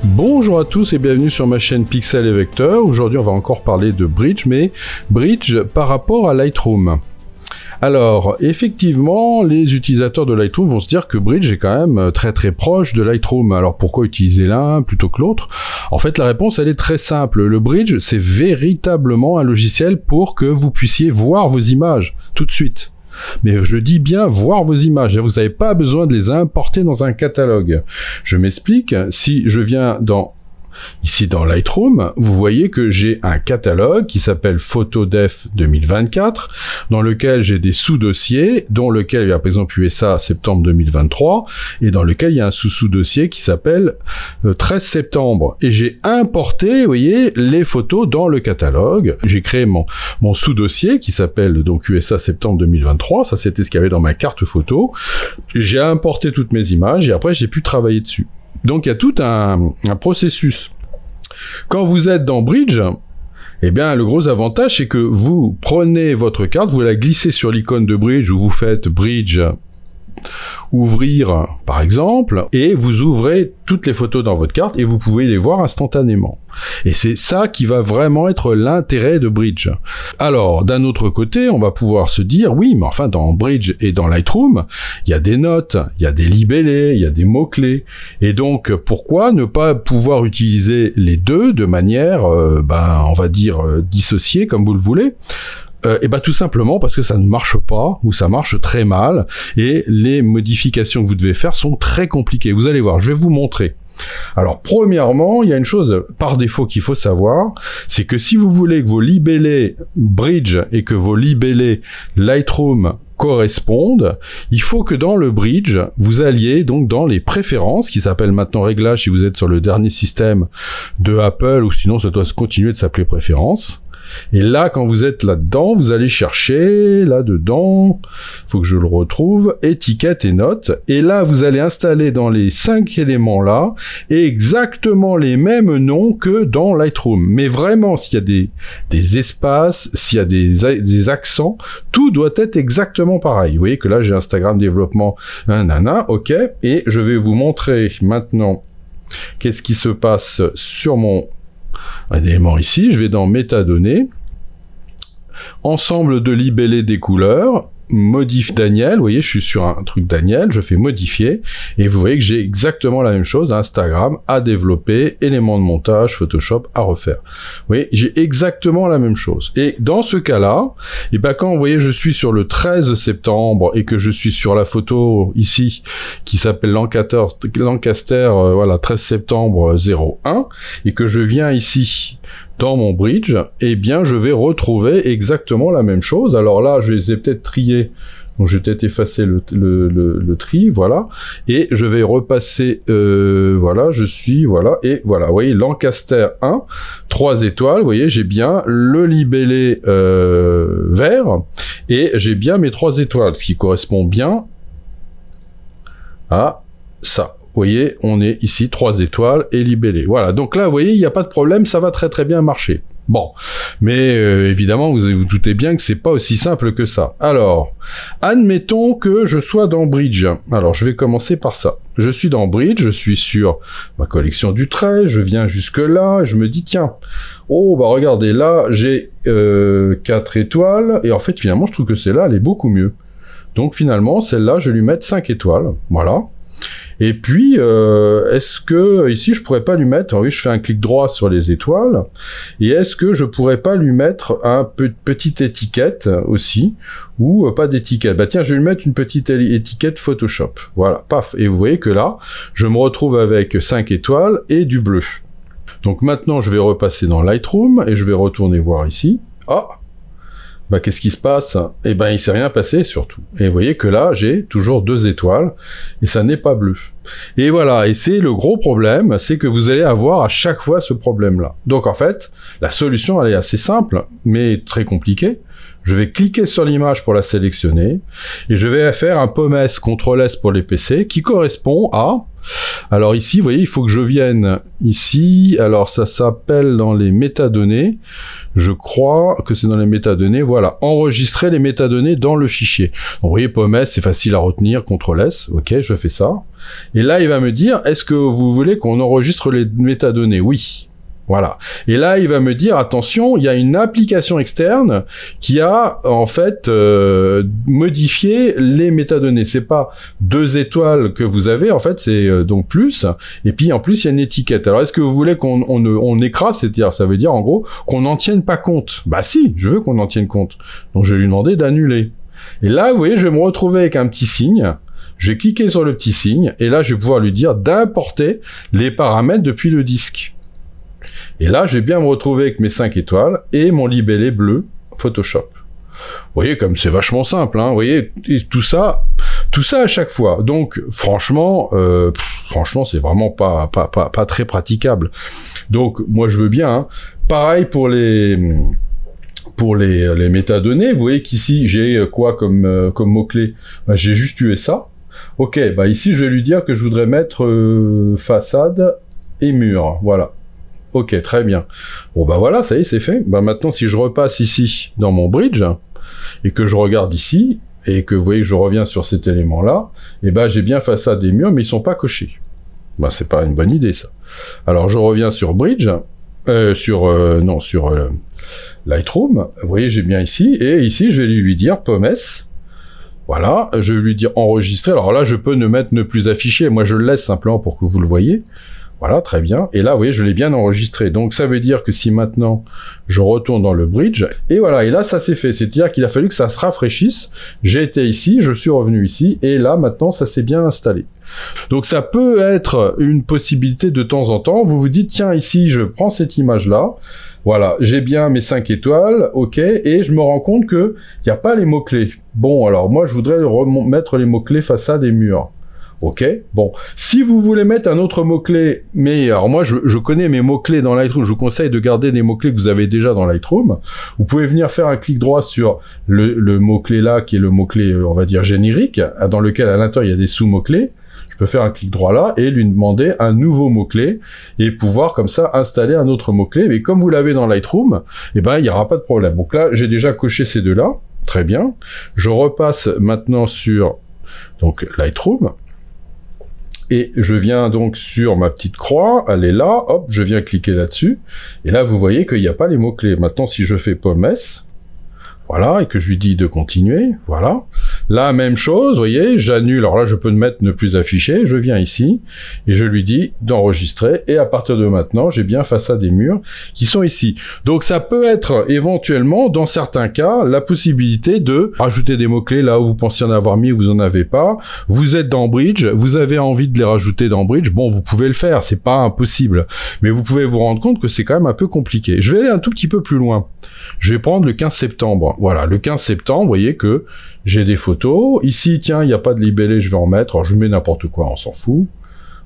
Bonjour à tous et bienvenue sur ma chaîne Pixel et Vecteur. Aujourd'hui on va encore parler de Bridge, mais Bridge par rapport à Lightroom. Alors, effectivement, les utilisateurs de Lightroom vont se dire que Bridge est quand même très proche de Lightroom. Alors pourquoi utiliser l'un plutôt que l'autre? En fait, la réponse, elle est très simple. Le Bridge, c'est véritablement un logiciel pour que vous puissiez voir vos images tout de suite. Mais je dis bien voir vos images, vous n'avez pas besoin de les importer dans un catalogue. Je m'explique, si je viens ici dans Lightroom, vous voyez que j'ai un catalogue qui s'appelle Photodef 2024, dans lequel j'ai des sous-dossiers, dont lequel il y a par exemple USA septembre 2023, et dans lequel il y a un sous-dossier qui s'appelle 13 septembre. Et j'ai importé, vous voyez, les photos dans le catalogue. J'ai créé mon sous-dossier qui s'appelle donc USA septembre 2023, ça c'était ce qu'il y avait dans ma carte photo. J'ai importé toutes mes images et après j'ai pu travailler dessus. Donc il y a tout un processus. Quand vous êtes dans Bridge, eh bien le gros avantage c'est que vous prenez votre carte, vous la glissez sur l'icône de Bridge où vous faites Bridge ouvrir par exemple, et vous ouvrez toutes les photos dans votre carte et vous pouvez les voir instantanément. Et c'est ça qui va vraiment être l'intérêt de Bridge. Alors, d'un autre côté, on va pouvoir se dire, oui, mais enfin, dans Bridge et dans Lightroom, il y a des notes, il y a des libellés, il y a des mots-clés. Et donc, pourquoi ne pas pouvoir utiliser les deux de manière, on va dire, dissociée, comme vous le voulez? Et tout simplement parce que ça ne marche pas, ou ça marche très mal, et les modifications que vous devez faire sont très compliquées. Vous allez voir, je vais vous montrer. Alors, premièrement, il y a une chose par défaut qu'il faut savoir, c'est que si vous voulez que vos libellés Bridge et que vos libellés Lightroom correspondent, il faut que dans le Bridge, vous alliez donc dans les préférences, qui s'appellent maintenant réglages si vous êtes sur le dernier système de Apple, ou sinon ça doit continuer de s'appeler préférences. Et là, quand vous êtes là-dedans, vous allez chercher, là-dedans, faut que je le retrouve, étiquette et notes. Et là, vous allez installer dans les 5 éléments-là, exactement les mêmes noms que dans Lightroom. Mais vraiment, s'il y a des espaces, s'il y a des accents, tout doit être exactement pareil. Vous voyez que là, j'ai Instagram développement, nanana, ok. Et je vais vous montrer maintenant qu'est-ce qui se passe sur un élément ici. Je vais dans métadonnées, ensemble de libellés des couleurs, modif Daniel, vous voyez je suis sur un truc Daniel, je fais modifier, et vous voyez que j'ai exactement la même chose, Instagram à développer, éléments de montage, Photoshop à refaire. Vous voyez, j'ai exactement la même chose. Et dans ce cas-là, et quand vous voyez je suis sur le 13 septembre et que je suis sur la photo ici qui s'appelle Lancaster, voilà 13 septembre 01, et que je viens ici dans mon Bridge, eh bien je vais retrouver exactement la même chose. Alors là, je les ai peut-être triés, donc je vais peut-être effacer le tri, voilà, et je vais repasser, voilà, et voilà, vous voyez, Lancaster 1, 3 étoiles, vous voyez, j'ai bien le libellé vert, et j'ai bien mes 3 étoiles, ce qui correspond bien à ça. Vous voyez, on est ici 3 étoiles et libellé. Voilà, donc là, vous voyez, il n'y a pas de problème, ça va très bien marcher. Bon, mais évidemment, vous doutez bien que c'est pas aussi simple que ça. Alors, admettons que je sois dans Bridge. Alors, je vais commencer par ça. Je suis dans Bridge, je suis sur ma collection du trait, je viens jusque là, je me dis, tiens, oh, regardez, là, j'ai 4 étoiles, et en fait, finalement, je trouve que celle-là, elle est beaucoup mieux. Donc, finalement, celle-là, je vais lui mettre 5 étoiles, voilà. Et puis, est-ce que, ici, je pourrais pas lui mettre, oui, je fais un clic droit sur les étoiles, et est-ce que je pourrais pas lui mettre un petite étiquette aussi, ou pas d'étiquette? Tiens, je vais lui mettre une petite étiquette Photoshop. Voilà, paf. Et vous voyez que là, je me retrouve avec 5 étoiles et du bleu. Donc maintenant, je vais repasser dans Lightroom, et je vais retourner voir ici. Ah! Qu'est-ce qui se passe? Eh ben, il s'est rien passé, surtout. Et vous voyez que là, j'ai toujours 2 étoiles, et ça n'est pas bleu. Et voilà, et c'est le gros problème, c'est que vous allez avoir à chaque fois ce problème-là. Donc en fait, la solution, elle est assez simple, mais très compliquée. Je vais cliquer sur l'image pour la sélectionner, et je vais faire un pommes CTRL-S pour les PC, qui correspond à Alors ici, vous voyez, il faut que je vienne ici. Alors ça s'appelle dans les métadonnées. Je crois que c'est dans les métadonnées. Voilà, enregistrer les métadonnées dans le fichier. Donc, vous voyez, POM-S, c'est facile à retenir. CTRL-S. Ok, je fais ça. Et là, il va me dire, est-ce que vous voulez qu'on enregistre les métadonnées? Oui. Voilà. Et là, il va me dire, attention, il y a une application externe qui a, en fait, modifié les métadonnées. C'est pas 2 étoiles que vous avez, en fait, c'est donc plus. Et puis, en plus, il y a une étiquette. Alors, est-ce que vous voulez qu'on écrase? C'est-à-dire, ça veut dire, en gros, qu'on n'en tienne pas compte. Bah si, je veux qu'on en tienne compte. Donc, je vais lui demander d'annuler. Et là, vous voyez, je vais me retrouver avec un petit signe. Je vais cliquer sur le petit signe. Et là, je vais pouvoir lui dire d'importer les paramètres depuis le disque. Et là, je vais bien me retrouver avec mes 5 étoiles et mon libellé bleu Photoshop. Vous voyez, comme c'est vachement simple, hein, vous voyez, tout ça à chaque fois. Donc, franchement, c'est vraiment pas très praticable. Donc, moi, je veux bien. Hein. Pareil pour les métadonnées. Vous voyez qu'ici, j'ai quoi comme mot-clé? Bah, j'ai juste eu ça. Ok, bah ici, je vais lui dire que je voudrais mettre façade et mur. Voilà. Ok, très bien. Bon, bah voilà, ça y est, c'est fait. Bah maintenant, si je repasse ici, dans mon bridge, et que je regarde ici, et que vous voyez que je reviens sur cet élément-là, et ben j'ai bien façade des murs, mais ils sont pas cochés. Bah c'est pas une bonne idée, ça. Alors, je reviens sur bridge, sur Lightroom. Vous voyez, j'ai bien ici, et ici, je vais lui dire POM-S. Voilà, je vais lui dire enregistrer. Alors là, je peux ne plus afficher. Moi, je le laisse simplement pour que vous le voyez. Voilà, très bien. Et là, vous voyez, je l'ai bien enregistré. Donc, ça veut dire que si maintenant, je retourne dans le bridge, et voilà, et là, ça s'est fait. C'est-à-dire qu'il a fallu que ça se rafraîchisse. J'ai été ici, je suis revenu ici, et là, maintenant, ça s'est bien installé. Donc, ça peut être une possibilité de temps en temps. Vous vous dites, tiens, ici, je prends cette image-là. Voilà, j'ai bien mes 5 étoiles, ok, et je me rends compte que il n'y a pas les mots-clés. Bon, alors, moi, je voudrais mettre les mots-clés façade et mur. Ok, bon. Si vous voulez mettre un autre mot-clé, mais alors moi je connais mes mots-clés dans Lightroom, je vous conseille de garder des mots-clés que vous avez déjà dans Lightroom. Vous pouvez venir faire un clic droit sur le mot-clé là, qui est le mot-clé, on va dire, générique, dans lequel à l'intérieur il y a des sous-mots-clés. Je peux faire un clic droit là et lui demander un nouveau mot-clé et pouvoir comme ça installer un autre mot-clé. Mais comme vous l'avez dans Lightroom, eh ben il n'y aura pas de problème. Donc là, j'ai déjà coché ces deux-là. Très bien. Je repasse maintenant sur donc Lightroom. Et je viens donc sur ma petite croix, elle est là, hop, je viens cliquer là-dessus, et là vous voyez qu'il n'y a pas les mots-clés. Maintenant si je fais POM-S, voilà, et que je lui dis de continuer, voilà. Là, même chose, vous voyez, j'annule, alors là je peux mettre ne plus afficher, je viens ici, et je lui dis d'enregistrer, et à partir de maintenant, j'ai bien façade des murs qui sont ici. Donc ça peut être éventuellement, dans certains cas, la possibilité de rajouter des mots-clés là où vous pensiez en avoir mis, vous en avez pas, vous êtes dans Bridge, vous avez envie de les rajouter dans Bridge, bon, vous pouvez le faire, c'est pas impossible, mais vous pouvez vous rendre compte que c'est quand même un peu compliqué. Je vais aller un tout petit peu plus loin. Je vais prendre le 15 septembre. Voilà, le 15 septembre, vous voyez que j'ai des photos. Ici, tiens, il n'y a pas de libellé, je vais en mettre. Alors, je mets n'importe quoi, on s'en fout.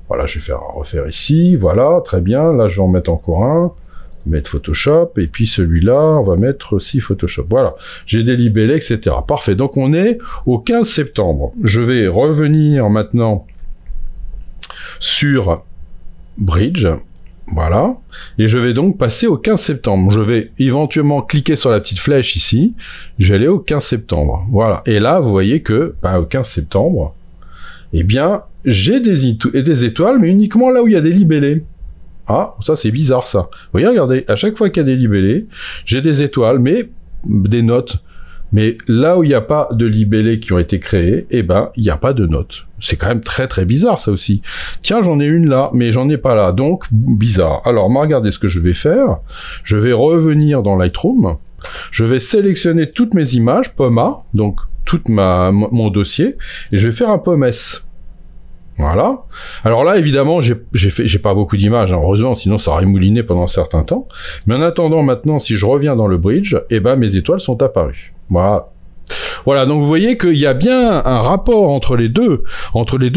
Voilà, je vais refaire ici. Voilà, très bien. Là, je vais en mettre encore un. Mettre Photoshop. Et puis, celui-là, on va mettre aussi Photoshop. Voilà, j'ai des libellés, etc. Parfait. Donc, on est au 15 septembre. Je vais revenir maintenant sur Bridge. Voilà, et je vais donc passer au 15 septembre. Je vais éventuellement cliquer sur la petite flèche ici, je vais aller au 15 septembre. Voilà, et là, vous voyez que, au 15 septembre, eh bien, j'ai des étoiles, mais uniquement là où il y a des libellés. Ah, ça c'est bizarre ça. Vous voyez, regardez, à chaque fois qu'il y a des libellés, j'ai des étoiles, mais des notes. Mais là où il n'y a pas de libellés qui ont été créés, eh ben, il n'y a pas de notes. C'est quand même très très bizarre ça aussi. Tiens, j'en ai une là, mais j'en ai pas là, donc bizarre. Alors, regardez ce que je vais faire. Je vais revenir dans Lightroom. Je vais sélectionner toutes mes images, POM-A, donc tout mon dossier, et je vais faire un POM-S. Voilà. Alors là, évidemment, j'ai pas beaucoup d'images, hein, heureusement, sinon ça aurait mouliné pendant un certain temps. Mais en attendant, maintenant, si je reviens dans le bridge, eh ben, mes étoiles sont apparues. Voilà. Voilà, donc vous voyez qu'il y a bien un rapport entre les deux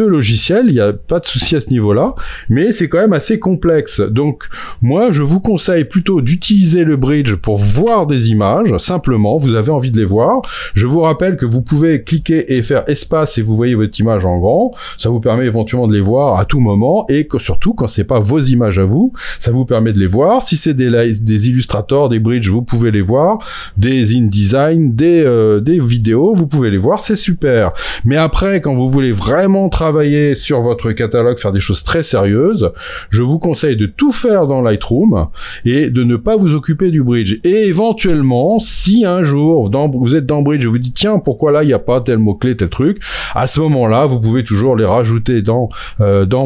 logiciels, il n'y a pas de souci à ce niveau-là, mais c'est quand même assez complexe. Donc moi, je vous conseille plutôt d'utiliser le Bridge pour voir des images, simplement, vous avez envie de les voir. Je vous rappelle que vous pouvez cliquer et faire espace et vous voyez votre image en grand, ça vous permet éventuellement de les voir à tout moment, et que, surtout quand c'est pas vos images à vous, ça vous permet de les voir. Si c'est des Illustrator, des Bridge, vous pouvez les voir, des InDesign, des vidéos, vous pouvez les voir, c'est super. Mais après, quand vous voulez vraiment travailler sur votre catalogue, faire des choses très sérieuses, je vous conseille de tout faire dans Lightroom et de ne pas vous occuper du Bridge. Et éventuellement, si un jour vous êtes dans Bridge et vous dites tiens, pourquoi là il n'y a pas tel mot-clé, tel truc, à ce moment-là, vous pouvez toujours les rajouter dans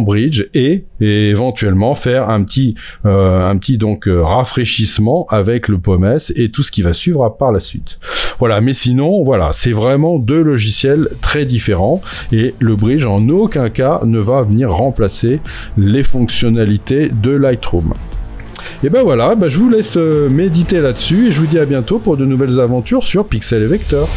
Bridge et éventuellement faire un petit donc rafraîchissement avec le pommes et tout ce qui va suivre par la suite. Voilà, mais sinon, voilà, c'est vraiment deux logiciels très différents et le Bridge en aucun cas ne va venir remplacer les fonctionnalités de Lightroom. Et ben voilà, je vous laisse méditer là-dessus et je vous dis à bientôt pour de nouvelles aventures sur Pixel et Vector.